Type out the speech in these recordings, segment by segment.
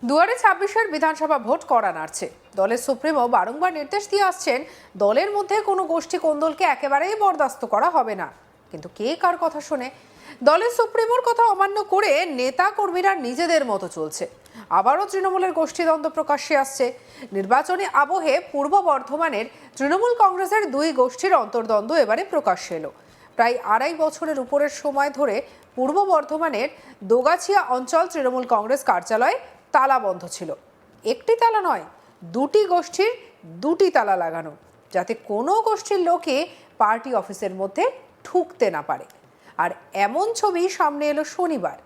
দুয়ারে ২৬-এর বিধানসভা ভোট করা নাড়ছে। দলের সুপ্রিমো বারংবার নির্দেশ দিয়ে আসছেন দলের মধ্যে কোনো গোষ্ঠী কোন্দলকে একেবারেই বরদাস্ত করা হবে না। কিন্তু কে কার কথা শোনে? দলের সুপ্রিমোর কথা অমান্য করে নেতা কর্মীরা নিজেদের মতো চলছে। আবারও তৃণমূলের গোষ্ঠীদ্বন্দ্ব প্রকাশ্যে আসছে। নির্বাচনী আবহে পূর্ব বর্ধমানের তৃণমূল কংগ্রেসের দুই গোষ্ঠীর অন্তর্দ্বন্দ্ব এবারে প্রকাশ্যে এলো। প্রায় ২.৫ বছরের উপরের সময় ধরে পূর্ব বর্ধমানের দোগাছিয়া অঞ্চল তৃণমূল কংগ্রেস কার্যালয় তালা বন্ধ ছিল। একটি তালা নয়, দুটি গোষ্ঠীর দুটি তালা লাগানো, যাতে কোনো গোষ্ঠীর লোকে পার্টি অফিসের মধ্যে ঢুকতে না পারে। আর এমন ছবি সামনে এলো শনিবার।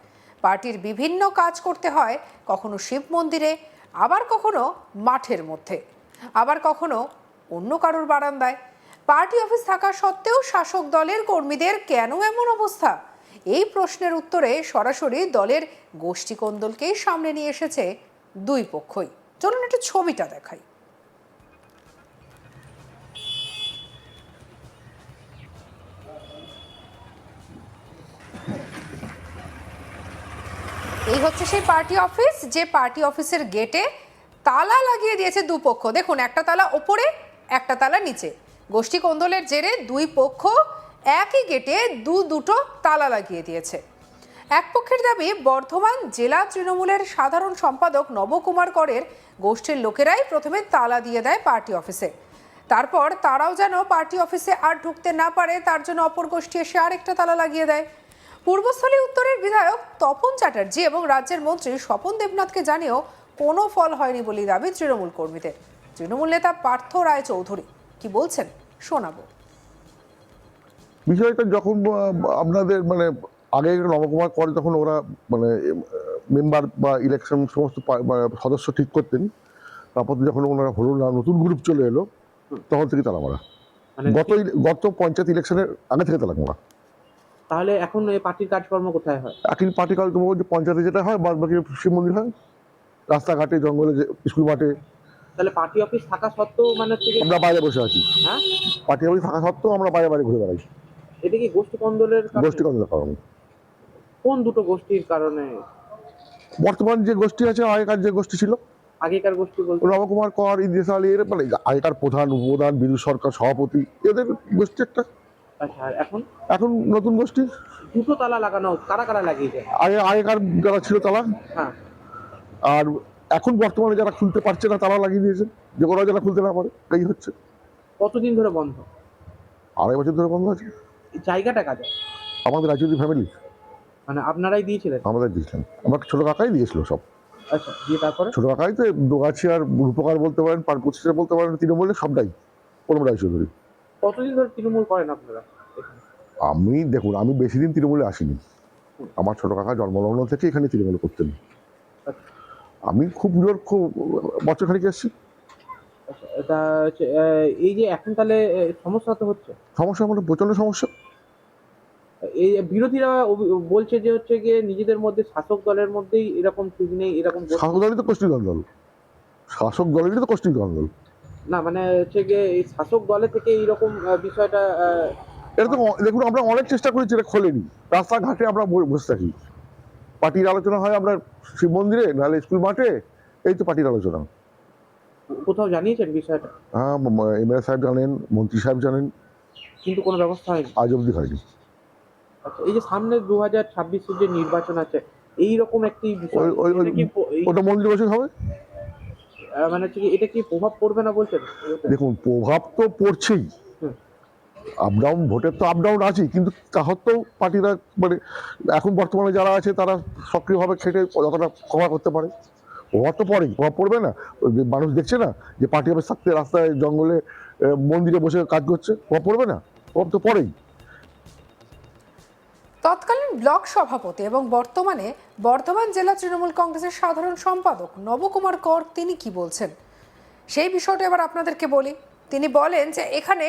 পার্টির বিভিন্ন কাজ করতে হয় কখনো শিব মন্দিরে, আবার কখনো মাঠের মধ্যে, আবার কখনো অন্য কারোর বারান্দায়। পার্টি অফিস থাকা সত্ত্বেও শাসক দলের কর্মীদের কেন এমন অবস্থা? এই প্রশ্নের উত্তরে সরাসরি দলের গোষ্ঠী কোন্দলকেই সামনে নিয়ে এসেছে দুই পক্ষই। চলুন একটু ছবিটা দেখাই। এই হচ্ছে সেই পার্টি অফিস, যে পার্টি অফিসের গেটে তালা লাগিয়ে দিয়েছে দুপক্ষ। দেখুন, একটা তালা ওপরে, একটা তালা নিচে। গোষ্ঠী কোন্দলের জেরে দুই পক্ষ একই গেটে দুটো তালা লাগিয়ে দিয়েছে। এক পক্ষের দাবি, বর্ধমান জেলা তৃণমূলের সাধারণ সম্পাদক নবকুমার করের গোষ্ঠীর লোকেরাই প্রথমে তালা দিয়ে দেয় পার্টি অফিসে। তারপর তারাও যেন পার্টি অফিসে আর ঢুকতে না পারে, তার জন্য অপর গোষ্ঠী এসে আরেকটা তালা লাগিয়ে দেয়। পূর্বস্থলী উত্তরের বিধায়ক তপন চ্যাটার্জি এবং রাজ্যের মন্ত্রী স্বপন দেবনাথকে জানিয়েও কোনো ফল হয়নি বলে দাবি তৃণমূল কর্মীদের। তৃণমূল নেতা পার্থ রায় চৌধুরী কি বলছেন শোনাবো। বিষয়টা যখন আপনাদের আগে নবকুমার কর যখন ওরা মেম্বার বা ইলেকশন সমস্ত সদস্য ঠিক করতেন, তারপর যখন ওনারা হলো না, নতুন গ্রুপ চলে এলো, তখন থেকে তালা মারা। গত পঞ্চায়েত ইলেকশনের আগে থেকে তালা মারা। তাহলে এখন এই পার্টির কাজকর্ম কোথায় হয়? এখন পার্টি কাজকর্ম পঞ্চায়েতে যেটা হয়, বাদ বাকি শিব মন্দির হয়, রাস্তাঘাটে, জঙ্গলে, স্কুল মাঠে। তাহলে পার্টি অফিস থাকা সত্ত্বেও আমরা বাইরে বসে আছি। হ্যাঁ, পার্টি অফিস থাকা সত্ত্বেও আমরা বাইরে বাইরে ঘুরে বেড়াই। এটা কি গোষ্ঠী কন্দলের গোষ্ঠী কন্দলের কারণে। কোন দুটো গোষ্ঠীর কারণে? বর্তমান যে গোষ্ঠী আছে, আগেকার যে গোষ্ঠী ছিল। আগেকার গোষ্ঠী বলতে নবকুমার কর, ইদ্রিস আলী, এর আগেকার প্রধান, উপপ্রধান, বিদু সরকার সভাপতি, এদের গোষ্ঠী একটা। আচ্ছা, এখন নতুন গোষ্ঠী। দুটো তালা লাগানো, কারা কারা লাগিয়েছে? আগেকার যারা ছিল তালা, হ্যাঁ, আর এখন বর্তমানে যারা খুলতে পারছে না তারা লাগিয়ে দিয়েছে, যে ওরা যারা খুলতে না পারে। এই হচ্ছে। কতদিন ধরে বন্ধ? 2.5 বছর ধরে বন্ধ আছে। জায়গাটা কাজে আমাদের রাজনীতি ফ্যামিলি, আপনারাই দিয়েছিলেন? আমাদের দিয়েছিলেন, আমার ছোট কাকাই দিয়েছিল সব। আচ্ছা, দিয়ে তারপরে ছোট কাকাই তো দোগাছিয়ার রূপকার বলতে পারেন, প্রতিষ্ঠা বলতে পারেন, তৃণমূলের সবটাই পরম রায়চৌধুরী। কতদিন ধরে তৃণমূল করেন আপনারা? দেখুন, আমি বেশি দিন তৃণমূলে আসিনি। আমার ছোট কাকা জন্মলগ্ন থেকে এখানে তৃণমূল করতেন। আমি খুব বছর খানিক এসেছি। আচ্ছা, এটা এই যে এখন তাহলে সমস্যা তো হচ্ছে। সমস্যা প্রচন্ড সমস্যা। এই বিরোধীরা বলছে যে হচ্ছে গিয়ে নিজেদের মধ্যে শাসক দলের মধ্যেই এরকম ঠিক নেই, এরকম শাসক দলই তো গোষ্ঠী দ্বন্দ্ব। শাসক দলেরই তো গোষ্ঠী দ্বন্দ্ব। না, হচ্ছে গিয়ে এই শাসক দলে থেকে এইরকম বিষয়টা। এটা তো দেখুন, আমরা অনেক চেষ্টা করেছি, এটা খোলেনি। রাস্তাঘাটে আমরা বসে থাকি, পার্টির আলোচনা হয় আমরা শিব মন্দিরে, নাহলে স্কুল মাঠে, এই তো পার্টির আলোচনা। কোথাও জানিয়েছেন বিষয়টা? হ্যাঁ, এমএলএ সাহেব জানেন, মন্ত্রী সাহেব জানেন, কিন্তু কোনো ব্যবস্থা হয়নি আজ অব্দি হয়নি। আচ্ছা, এই যে সামনে 2026-এর যে নির্বাচন আছে, এইরকম একটি বিষয়, ওটা মন্দির বসে হবে। হচ্ছে কি এটা কি প্রভাব পড়বে না বলছেন? দেখুন, প্রভাব তো পড়ছেই। আপ ডাউন, ভোটের তো আপ ডাউন আছেই, কিন্তু তা সত্ত্বেও পার্টিরা এখন বর্তমানে যারা আছে তারা সক্রিয়ভাবে খেটে যতটা কভার করতে পারে। প্রভাব তো পড়েই, প্রভাব পড়বে না? মানুষ দেখছে না যে পার্টি অফিস থাকতে রাস্তায়, জঙ্গলে, মন্দিরে বসে কাজ করছে? প্রভাব পড়বে না? প্রভাব তো পড়েই। তৎকালীন ব্লক সভাপতি এবং বর্তমানে বর্ধমান জেলা তৃণমূল কংগ্রেসের সাধারণ সম্পাদক নবকুমার কর তিনি কি বলছেন সেই বিষয়টা এবার আপনাদেরকে বলি। তিনি বলেন যে এখানে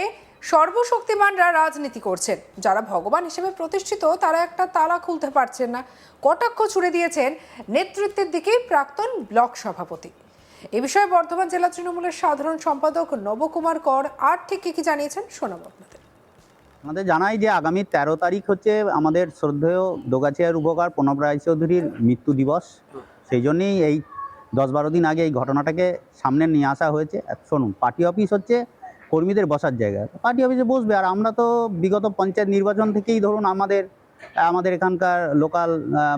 সর্বশক্তিমানরা রাজনীতি করছেন, যারা ভগবান হিসেবে প্রতিষ্ঠিত তারা একটা তালা খুলতে পারছেন না। কটাক্ষ ছুড়ে দিয়েছেন নেতৃত্বের দিকেই প্রাক্তন ব্লক সভাপতি। এ বিষয়ে বর্ধমান জেলা তৃণমূলের সাধারণ সম্পাদক নবকুমার কর আর ঠিক কি জানিয়েছেন শোনাবো আপনাদের। আমাদের জানাই যে আগামী 13 তারিখ হচ্ছে আমাদের শ্রদ্ধেয় দোগাছিয়ার উপকার প্রণব রায়চৌধুরীর মৃত্যু দিবস। সেই জন্যেই এই 10-12 দিন আগে এই ঘটনাটাকে সামনে নিয়ে আসা হয়েছে। শুনুন, পার্টি অফিস হচ্ছে কর্মীদের বসার জায়গা, পার্টি অফিসে বসবে। আর আমরা তো বিগত পঞ্চায়েত নির্বাচন থেকেই ধরুন আমাদের এখানকার লোকাল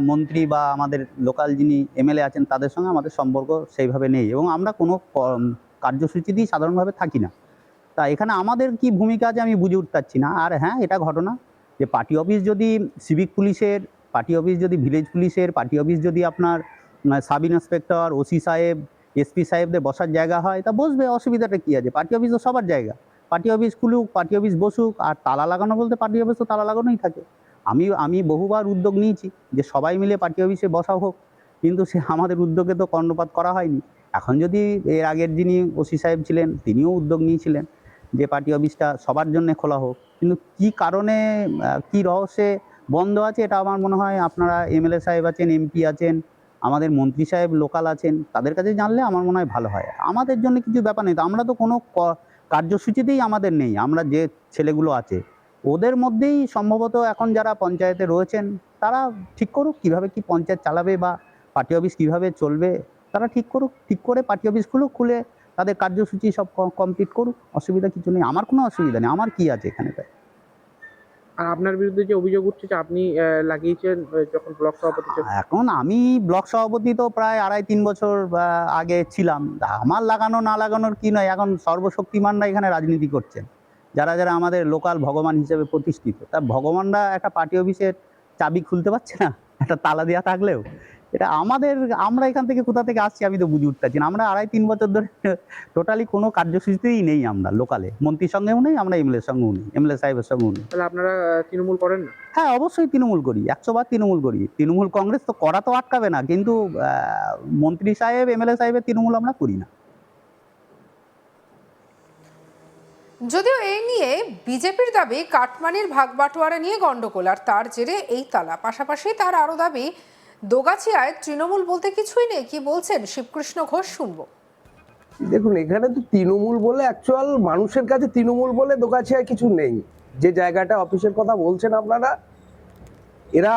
মন্ত্রী বা আমাদের লোকাল যিনি এমএলএ আছেন তাদের সঙ্গে আমাদের সম্পর্ক সেইভাবে নেই, এবং আমরা কোনো কার্যসূচিতেই সাধারণভাবে থাকি না। তা এখানে আমাদের কি ভূমিকা আছে আমি বুঝে উঠতে পারছি না। আর হ্যাঁ, এটা ঘটনা যে পার্টি অফিস যদি সিভিক পুলিশের, পার্টি অফিস যদি ভিলেজ পুলিশের, পার্টি অফিস যদি আপনার সাব ইন্সপেক্টর, ওসি সাহেব, এসপি সাহেবদের বসার জায়গা হয়, তা বসবে, অসুবিধাটা কী আছে? পার্টি অফিস তো সবার জায়গা, পার্টি অফিস খুলুক, পার্টি অফিস বসুক। আর তালা লাগানো বলতে পার্টি অফিস তো তালা লাগানোই থাকে। আমি বহুবার উদ্যোগ নিয়েছি যে সবাই মিলে পার্টি অফিসে বসা হোক, কিন্তু সে আমাদের উদ্যোগে তো কর্ণপাত করা হয়নি। এখন যদি এর আগের যিনি ওসি সাহেব ছিলেন তিনিও উদ্যোগ নিয়েছিলেন যে পার্টি অফিসটা সবার জন্য খোলা হোক, কিন্তু কী কারণে, কী রহস্যে বন্ধ আছে, এটা আমার মনে হয় আপনারা এমএলএ সাহেব আছেন, এমপি আছেন, আমাদের মন্ত্রী সাহেব লোকাল আছেন, তাদের কাছে জানলে আমার মনে হয় ভালো হয়। আমাদের জন্য কিছু ব্যাপার নেই তো, আমরা তো কোনো কার্যসূচিতেই আমাদের নেই। আমরা যে ছেলেগুলো আছে ওদের মধ্যেই সম্ভবত এখন যারা পঞ্চায়েতে রয়েছেন তারা ঠিক করুক কীভাবে কি পঞ্চায়েত চালাবে বা পার্টি অফিস কীভাবে চলবে, তারা ঠিক করুক, ঠিক করে পার্টি অফিস খুলে তাদের কার্যসূচি সব কমপ্লিট করুক, অসুবিধা কিছু নেই। আমার কোনো অসুবিধা নেই, আমার কি আছে এখানে? তাই আর আপনার বিরুদ্ধে যে অভিযোগ উঠছে যে আপনি লাগিয়েছেন যখন ব্লক সভাপতি ছিলেন। এখন আমি ব্লক সভাপতি তো প্রায় 2.5-3 বছর আগে ছিলাম। আমার লাগানো না লাগানোর কি নয়, এখন সর্বশক্তিমানরা এখানে রাজনীতি করছেন, যারা যারা আমাদের লোকাল ভগবান হিসেবে প্রতিষ্ঠিত। তা ভগবানরা একটা পার্টি অফিসের চাবি খুলতে পারছে না, একটা তালা দেওয়া থাকলেও। এটা আমরা এখান থেকে কোথা থেকে আসছি আমি তো বুঝে উঠতে পারছি না। আমরা 2.5-3 বছর ধরে টোটালি কোনো কার্যসূচিতেই নেই আমরা লোকালে, মন্ত্রীর সঙ্গেও নেই, আমরা এমএলএর সঙ্গেও নেই, এমএলএ সাহেবের সঙ্গেও নেই। তাহলে আপনারা তৃণমূল করেন না? হ্যাঁ, অবশ্যই তৃণমূল করি, 100 বার তৃণমূল করি। তৃণমূল কংগ্রেস তো করা তো আটকাবে না, কিন্তু মন্ত্রী সাহেব, এমএলএ সাহেবের তৃণমূল আমরা করি না। যদিও এই নিয়ে বিজেপির দাবি কাটমানির ভাগবাটোয়ারা নিয়ে গন্ডগোল, আর তার জেরে এই তালা। পাশাপাশি তার আরও দাবি দোগাছিয়ায় তৃণমূল বলতে কিছুই নেই। কি বলছেন শিবকৃষ্ণ ঘোষ, শুনবো। দেখুন, এখানে তো তৃণমূল বলে অ্যাকচুয়াল মানুষের কাছে তৃণমূল বলে দোকাছিয়ায় কিছু নেই। যে জায়গাটা অফিসের কথা বলছেন আপনারা, এরা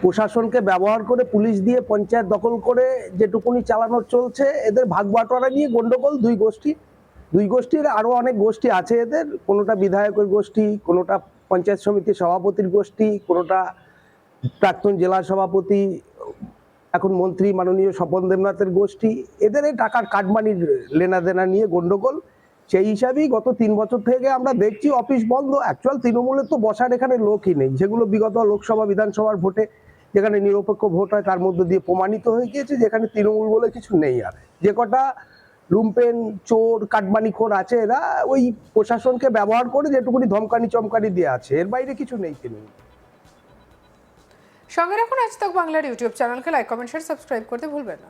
প্রশাসনকে ব্যবহার করে পুলিশ দিয়ে পঞ্চায়েত দখল করে যেটুকুনি চালানো চলছে, এদের ভাগ বাটোয়ারা নিয়ে গন্ডগোল। দুই গোষ্ঠীর আরো অনেক গোষ্ঠী আছে এদের, কোনোটা বিধায়কের গোষ্ঠী, কোনোটা পঞ্চায়েত সমিতির সভাপতির গোষ্ঠী, কোনোটা প্রাক্তন জেলা সভাপতি এখন মন্ত্রী মাননীয় স্বপন দেবনাথের গোষ্ঠী। এদের এই টাকার কাটমানির লেনাদেনা নিয়ে গন্ডগোল। সেই হিসাবেই গত 3 বছর থেকে আমরা দেখছি অফিস বন্ধ। অ্যাকচুয়াল তৃণমূলের তো বসার এখানে লোকই নেই, যেগুলো বিগত লোকসভা বিধানসভার ভোটে যেখানে নিরপেক্ষ ভোট হয় তার মধ্যে দিয়ে প্রমাণিত হয়ে গিয়েছে যেখানে তৃণমূল বলে কিছু নেই। আর যে কটা লুম্পেন, চোর, কাটমানিখোর আছে, এরা ওই প্রশাসনকে ব্যবহার করে যেটুকুনি ধমকানি চমকানি দিয়ে আছে, এর বাইরে কিছু নেই তৃণমূল। সঙ্গে রাখুন আজ তাক বাংলার ইউটিউব চ্যানেলকে, লাইক, কমেন্ট, শেয়ার, সাবস্ক্রাইব করতে ভুলবেন না।